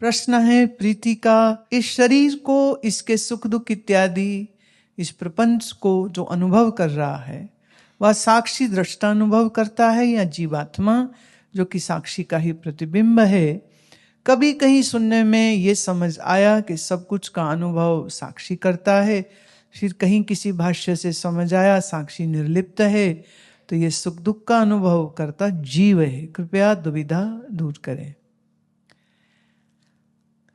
प्रश्न है प्रीति का, इस शरीर को, इसके सुख दुख इत्यादि इस प्रपंच को जो अनुभव कर रहा है वह साक्षी दृष्टा अनुभव करता है या जीवात्मा जो कि साक्षी का ही प्रतिबिंब है। कभी कहीं सुनने में ये समझ आया कि सब कुछ का अनुभव साक्षी करता है, फिर कहीं किसी भाष्य से समझ आया साक्षी निर्लिप्त है, तो ये सुख दुख का अनुभव करता जीव है। कृपया दुविधा दूर करें।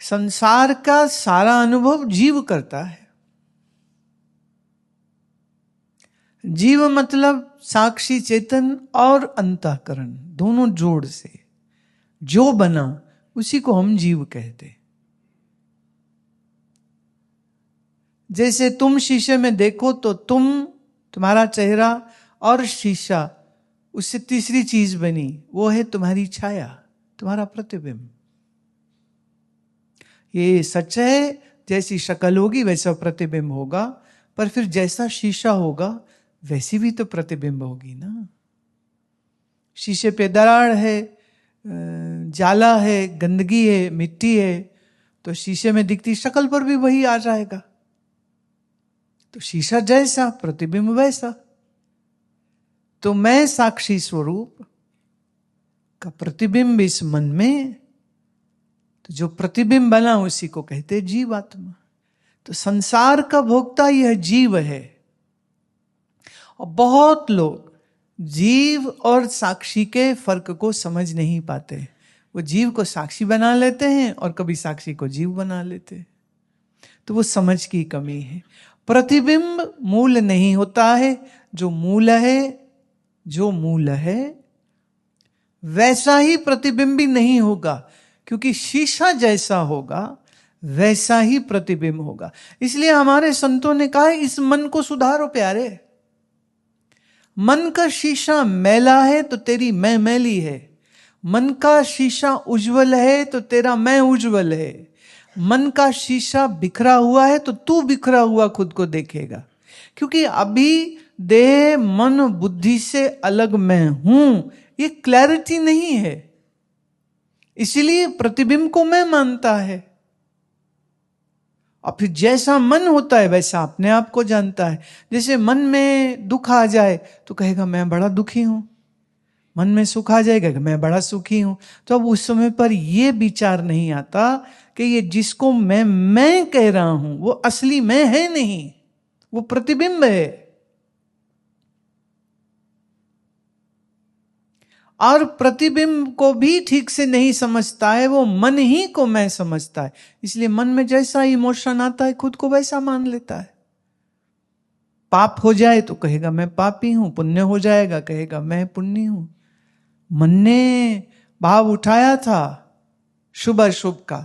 संसार का सारा अनुभव जीव करता है। जीव मतलब साक्षी चेतन और अंतःकरण दोनों जोड़ से जो बना उसी को हम जीव कहते। जैसे तुम शीशे में देखो तो तुम्हारा चेहरा और शीशा, उससे तीसरी चीज बनी, वो है तुम्हारी छाया, तुम्हारा प्रतिबिंब। ये सच है, जैसी शक्ल होगी वैसा प्रतिबिंब होगा, पर फिर जैसा शीशा होगा वैसी भी तो प्रतिबिंब होगी ना। शीशे पे दरार है, जाला है, गंदगी है, मिट्टी है, तो शीशे में दिखती शक्ल पर भी वही आ जाएगा। तो शीशा जैसा प्रतिबिंब वैसा। तो मैं साक्षी स्वरूप का प्रतिबिंब इस मन में, तो जो प्रतिबिंब बना उसी को कहते जीवात्मा। तो संसार का भोक्ता यह जीव है। और बहुत लोग जीव और साक्षी के फर्क को समझ नहीं पाते। वो जीव को साक्षी बना लेते हैं और कभी साक्षी को जीव बना लेते हैं। तो वो समझ की कमी है। प्रतिबिंब मूल नहीं होता है। जो मूल है वैसा ही प्रतिबिंब भी नहीं होगा, क्योंकि शीशा जैसा होगा वैसा ही प्रतिबिंब होगा। इसलिए हमारे संतों ने कहा इस मन को सुधारो प्यारे। मन का शीशा मैला है तो तेरी मैं मैली है। मन का शीशा उज्जवल है तो तेरा मैं उज्जवल है। मन का शीशा बिखरा हुआ है तो तू बिखरा हुआ खुद को देखेगा। क्योंकि अभी देह मन बुद्धि से अलग मैं हूं, ये क्लैरिटी नहीं है। इसीलिए प्रतिबिंब को मैं मानता है। और फिर जैसा मन होता है वैसा अपने आप को जानता है। जैसे मन में दुख आ जाए तो कहेगा मैं बड़ा दुखी हूं, मन में सुख आ जाएगा कि मैं बड़ा सुखी हूं। तो अब उस समय पर यह विचार नहीं आता कि ये जिसको मैं कह रहा हूं वो असली मैं है नहीं, वो प्रतिबिंब है। और प्रतिबिंब को भी ठीक से नहीं समझता है, वो मन ही को मैं समझता है। इसलिए मन में जैसा इमोशन आता है खुद को वैसा मान लेता है। पाप हो जाए तो कहेगा मैं पापी हूं, पुण्य हो जाएगा कहेगा मैं पुण्य हूं। मन ने भाव उठाया था शुभ अशुभ का,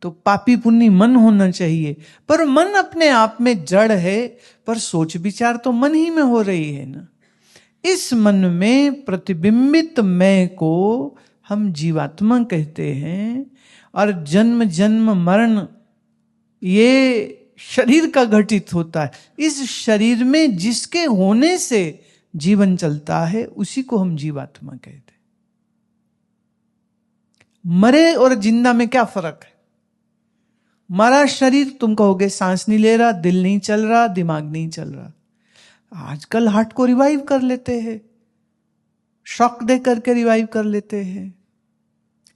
तो पापी पुण्य मन होना चाहिए। पर मन अपने आप में जड़ है, पर सोच विचार तो मन ही में हो रही है ना। इस मन में प्रतिबिंबित मैं को हम जीवात्मा कहते हैं। और जन्म जन्म मरण ये शरीर का घटित होता है। इस शरीर में जिसके होने से जीवन चलता है उसी को हम जीवात्मा कहते हैं। मरे और जिंदा में क्या फर्क है? मरा शरीर तुम कहोगे सांस नहीं ले रहा, दिल नहीं चल रहा, दिमाग नहीं चल रहा। आजकल हार्ट को रिवाइव कर लेते हैं, शॉक दे करके रिवाइव कर लेते हैं,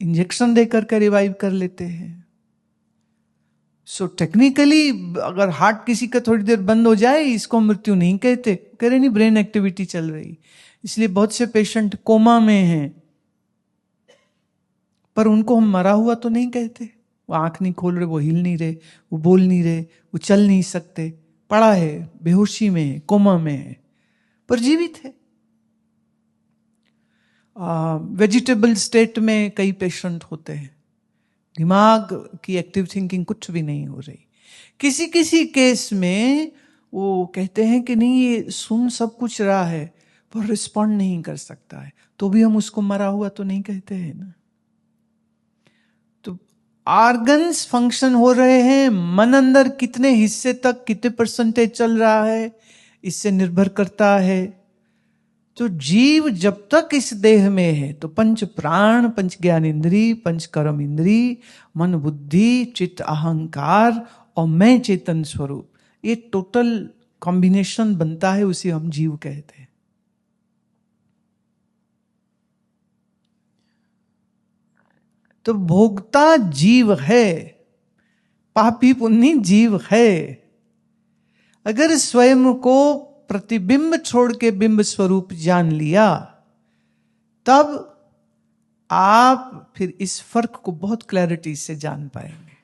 इंजेक्शन दे करके रिवाइव कर लेते हैं। सो टेक्निकली अगर हार्ट किसी का थोड़ी देर बंद हो जाए इसको मृत्यु नहीं कहते, कह रहे नहीं ब्रेन एक्टिविटी चल रही। इसलिए बहुत से पेशेंट कोमा में हैं, पर उनको हम मरा हुआ तो नहीं कहते। वो आंख नहीं खोल रहे, वो हिल नहीं रहे, वो बोल नहीं रहे, वो चल नहीं सकते, पड़ा है, बेहोशी में है, कोमा में है, पर जीवित है। वेजिटेबल स्टेट में कई पेशेंट होते हैं, दिमाग की एक्टिव थिंकिंग कुछ भी नहीं हो रही। किसी किसी केस में वो कहते हैं कि नहीं ये सुन सब कुछ रहा है पर रिस्पॉन्ड नहीं कर सकता है, तो भी हम उसको मरा हुआ तो नहीं कहते हैं ना। तो ऑर्गन्स फंक्शन हो रहे हैं, मन अंदर कितने हिस्से तक कितने परसेंटेज चल रहा है इससे निर्भर करता है। तो जीव जब तक इस देह में है तो पंच प्राण, पंच ज्ञान इंद्री, पंच कर्म इंद्री, मन बुद्धि चित्त अहंकार और मैं चेतन स्वरूप, ये टोटल कॉम्बिनेशन बनता है, उसे हम जीव कहते हैं। तो भोक्ता जीव है, पापी पुण्य जीव है। अगर स्वयं को प्रतिबिंब छोड़ के बिंब स्वरूप जान लिया, तब आप फिर इस फर्क को बहुत क्लैरिटी से जान पाएंगे।